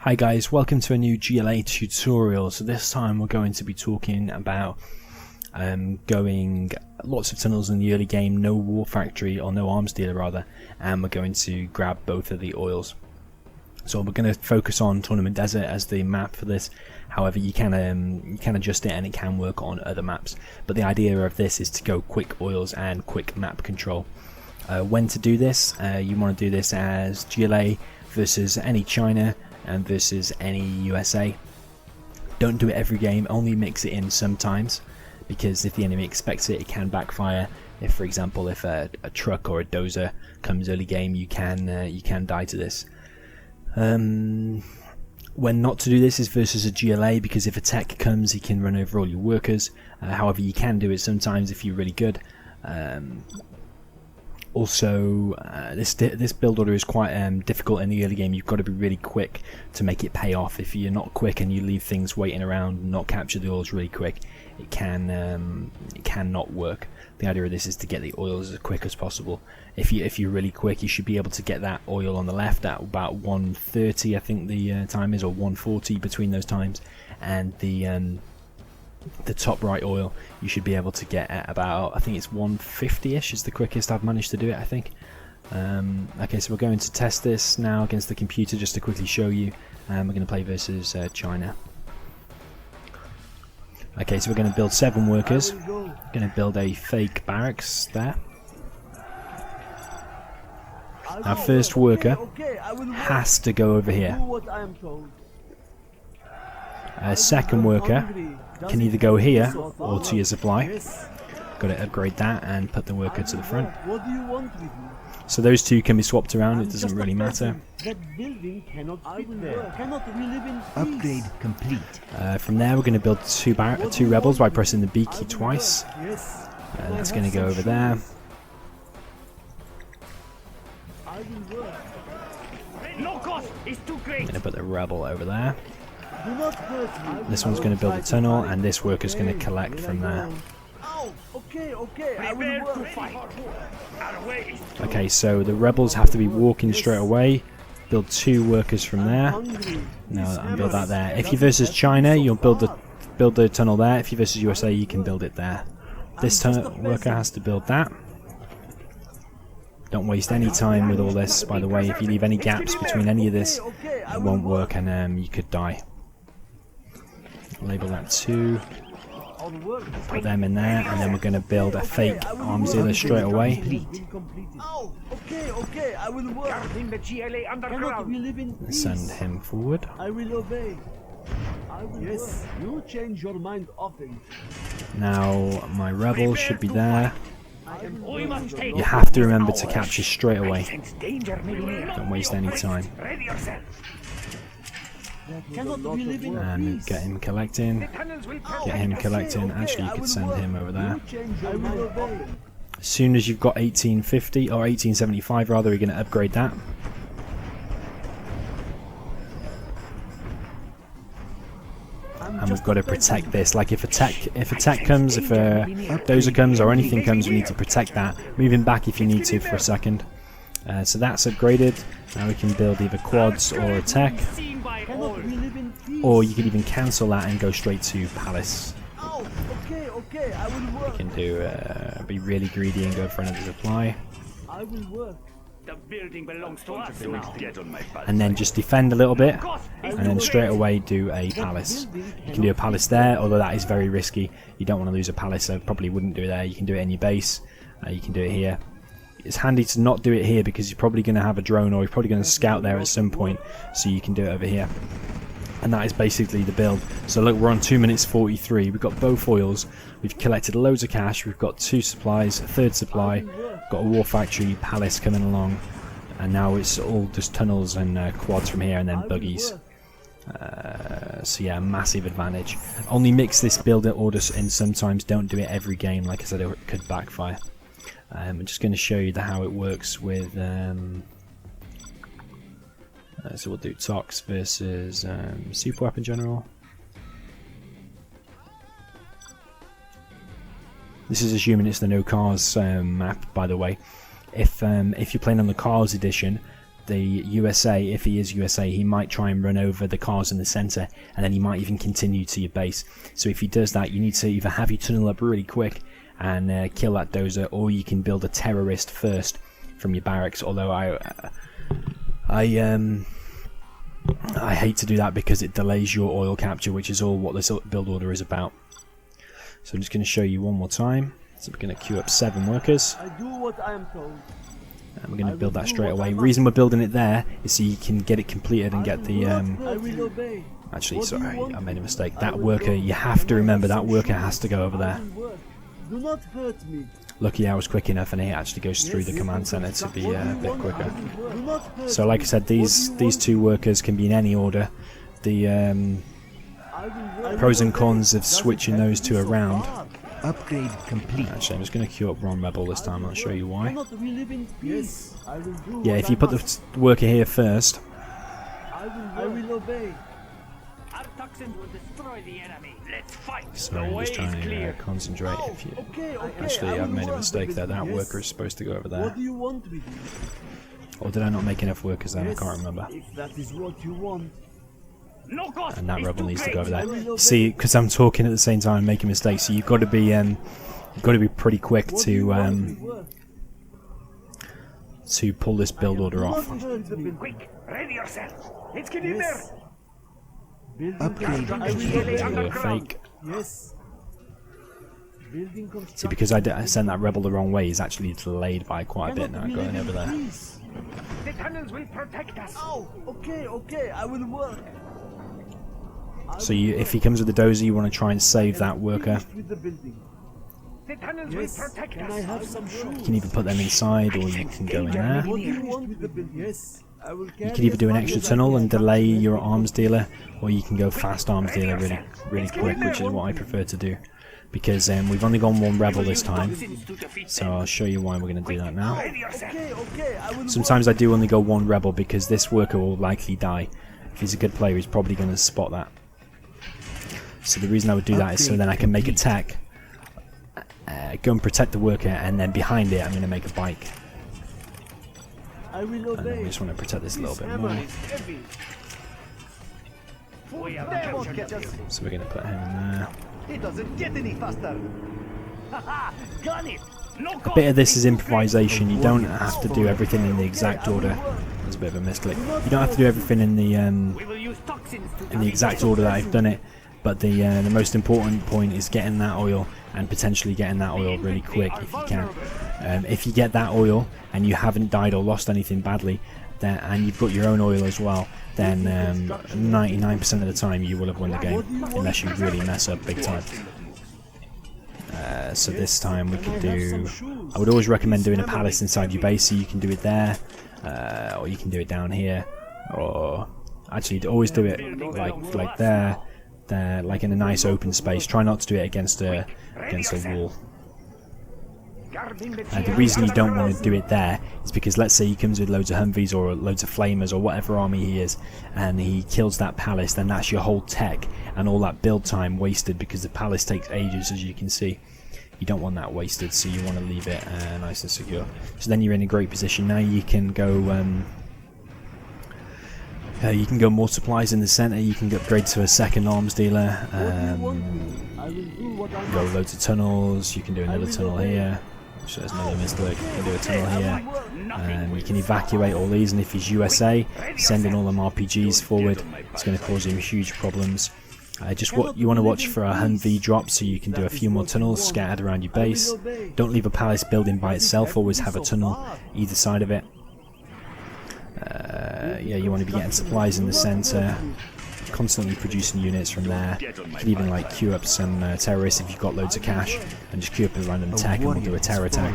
Hi guys, welcome to a new GLA tutorial. So this time we're going to be talking about going lots of tunnels in the early game, no war factory or no arms dealer rather, and we're going to grab both of the oils. So we're going to focus on Tournament Desert as the map for this. However, you can adjust it and it can work on other maps. But the idea of this is to go quick oils and quick map control. When to do this, you want to do this as GLA versus any China and versus any USA. Don't do it every game, only mix it in sometimes, because if the enemy expects it, it can backfire. If, for example, if a truck or a dozer comes early game, you can die to this. When not to do this is versus a GLA, because if a tech comes, he can run over all your workers. However, you can do it sometimes if you're really good. Also, this build order is quite difficult in the early game. You've got to be really quick to make it pay off. If you're not quick and you leave things waiting around and not capture the oils really quick, it can not work. The idea of this is to get the oils as quick as possible. If you're really quick, you should be able to get that oil on the left at about 1:30, I think the time is, or 1:40 between those times, and the top right oil you should be able to get at about, I think it's 1:50ish is the quickest I've managed to do it, I think. Okay, so we're going to test this now against the computer just to quickly show you. We're going to play versus China. Okay, so we're going to build 7 workers. We're going to build a fake barracks there. Our first worker has to go over here. Second worker can either go here or to your supply. Got to upgrade that and put the worker to the front. So those two can be swapped around, it doesn't really matter. Upgrade complete. From there we're going to build two rebels by pressing the B key twice. That's going to go over there. I'm going to put the rebel over there. This one's going to build a tunnel, and this worker's going to collect from there. Okay, so the rebels have to be walking straight away. Build 2 workers from there. No, and build that there. If you're versus China, you'll build the tunnel there. If you're versus USA, you can build it there. This worker has to build that. Don't waste any time with all this, by the way. If you leave any gaps between any of this, it won't work and you could die. Label that 2. Put them in there, and then we're going to build a fake arms dealer straight away. Send him forward. Now my rebel should be there. You have to remember to capture straight away. Don't waste any time. And get him collecting. Get him collecting. Actually, you could send him over there. As soon as you've got 1850 or 1875 rather, you're going to upgrade that. And we've got to protect this. Like if a tech comes, if a dozer comes or anything comes, we need to protect that. Moving back if you need to for a second. So that's upgraded. Now we can build either quads or a tech. Or you can even cancel that and go straight to palace. You can do be really greedy and go for another supply. And then just defend a little bit, and then straight away do a palace. You can do a palace there, although that is very risky. You don't want to lose a palace, so probably wouldn't do it there. You can do it in your base. You can do it here. It's handy to not do it here because you're probably going to have a drone, or you're probably going to scout there at some point, so you can do it over here. And that is basically the build. So look, we're on 2 minutes 43. We've got both oils. We've collected loads of cash. We've got 2 supplies, a 3rd supply. Got a war factory, palace coming along. And now it's all just tunnels and quads from here, and then buggies. So yeah, massive advantage. Only mix this build order in sometimes. Don't do it every game. Like I said, it could backfire. I'm just going to show you how it works with... so we'll do Tox versus Super Weapon General. This is assuming it's the no cars map, by the way. If you're playing on the cars edition, the USA, if he is USA, he might try and run over the cars in the center, and then he might even continue to your base. So if he does that, you need to either have your tunnel up really quick and kill that dozer, or you can build a terrorist first from your barracks. Although I hate to do that because it delays your oil capture, which is all what this build order is about. So I'm just going to show you one more time. So we're going to queue up 7 workers. I do what I am told. And we're going to build that straight away. The reason we're building it there is so you can get it completed and get the... I will obey. Actually, sorry, I made a mistake. That worker, you have to remember, that worker has to go over there. Do not hurt me. Lucky I was quick enough and he actually goes through the command center to be a bit quicker. Do not hurt So like I said, these 2 workers can be in any order. The pros and cons of switching those 2 around. Upgrade complete. Actually, I'm just going to queue up Ron Rebel this time. I'll show you why. Yes, I will do Yeah, what if you put the worker here first, I will obey. Our Toxin will destroy the enemy. Let's fight. sorry, I'm just trying to concentrate. If you Okay, Actually, I I've will made a work mistake with there. it. That Yes. worker is supposed to go over there. What do you want with me? Or did I not make enough workers then? I Yes, can't remember. If that is what you want. No cost. And that is rebel too needs to great. go over there. See, because I'm talking at the same time and making mistakes, so you've got to be pretty quick What do you want with to work? pull this build order off. Do not hurt me. Quick, ready yourself. Let's get in Yes. there. Building Upgrade construction. complete. Do a fake. Yes. Building See, construction. because I sent that rebel the wrong way, he's actually delayed by quite a bit now Cannot going live in over there. peace. The tunnels will protect us. Oh, okay, I will work. So if he comes with the dozer, you want to try and save that worker. Finished with the building. The tunnels Yes. will protect Can us. I have some shoes? You can either put them inside or you can go in there. What do you want with the building? Yes. I will You can either do an extra tunnel and delay your arms dealer, or you can go fast arms dealer really quick, which is what I prefer to do. Because we've only gone 1 rebel this time, Toxins to defeat so them. I'll show you why we're going to do that now. Ready yourself. Okay, I will Sometimes I do only go 1 rebel because this worker will likely die. If he's a good player, he's probably going to spot that. So the reason I would do that is so then I can make a tech, go and protect the worker, and then behind it I'm going to make a bike. I will And then obey. we just want to protect this a little bit more. We are Won't captured. catch us. So we're going to put him in there. It doesn't get any faster. Got it. No A cost. bit of this is improvisation. You don't have to do everything in the exact order. There's a bit of a misclick. You don't have to do everything in We will use toxins to the exact order that I've done it. But the most important point is getting that oil, and potentially getting that oil really quick if you can. If you get that oil and you haven't died or lost anything badly, then, and you've got your own oil as well, then 99% of the time you will have won the game, unless you really mess up big time. So this time we could do... I would always recommend doing a palace inside your base, so you can do it there, or you can do it down here, or actually always do it like there, like in a nice open space. Try not to do it against a wall. The reason you don't want to do it there is because let's say he comes with loads of Humvees or loads of Flamers or whatever army he is, and he kills that palace, then that's your whole tech and all that build time wasted, because the palace takes ages, as you can see. You don't want that wasted, so you want to leave it nice and secure. So then you're in a great position. Now you can go more supplies in the center. You can upgrade to a second arms dealer. Go loads of tunnels. You can do another tunnel here. So there's another misclick. You can do a tunnel here. You can evacuate all these, and if he's USA, sending all them RPGs forward, it's going to cause him huge problems. Just what you want to watch for a Humvee drop, so you can do a few more tunnels scattered around your base. Don't leave a palace building by itself. Always have a tunnel either side of it. Yeah, you want to be getting supplies in the center, constantly producing units from there. You can even like queue up some terrorists if you've got loads of cash, and just queue up a random attack, and we'll do a terror attack.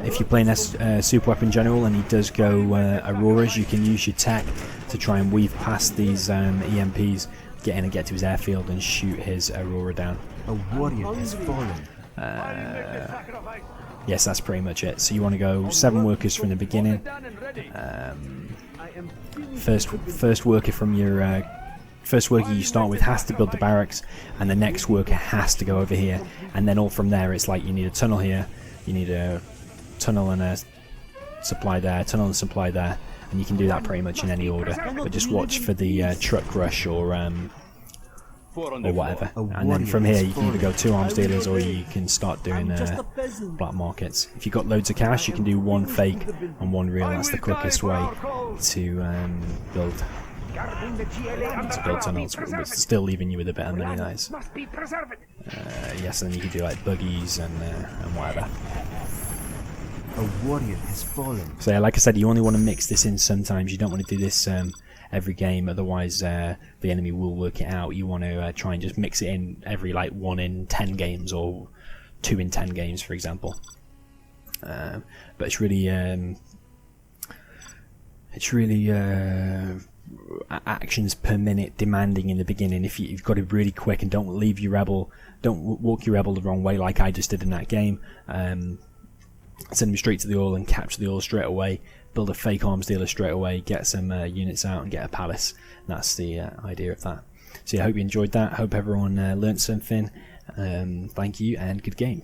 If you're playing Super Weapon General and he does go Auroras, you can use your tech to try and weave past these EMPs, get in and get to his airfield and shoot his Aurora down. A warrior has fallen. Yes, that's pretty much it. So you want to go 7 workers from the beginning. First worker from your first worker you start with has to build the barracks, and the next worker has to go over here, and then all from there it's like you need a tunnel here, you need a tunnel and a supply there, tunnel and supply there, and you can do that pretty much in any order. But just watch for the truck rush or whatever. And then from here you can either go 2 arms dealers or you can start doing black markets. If you've got loads of cash, you can do 1 fake and 1 real. That's the quickest way to build tunnels, but still leaving you with a bit of money. Nice. Yes, and then you can do like buggies and whatever. A warrior has fallen. So yeah, like I said, you only want to mix this in sometimes. You don't want to do this every game, otherwise the enemy will work it out. You want to try and just mix it in every like 1 in 10 games or 2 in 10 games, for example. But it's really actions per minute demanding in the beginning. If you've got it really quick and don't walk your rebel the wrong way like I just did in that game. Send him straight to the oil and capture the oil straight away. Build a fake arms dealer straight away. Get some units out and get a palace. And that's the idea of that. So yeah, I hope you enjoyed that. Hope everyone learnt something. Thank you and good game.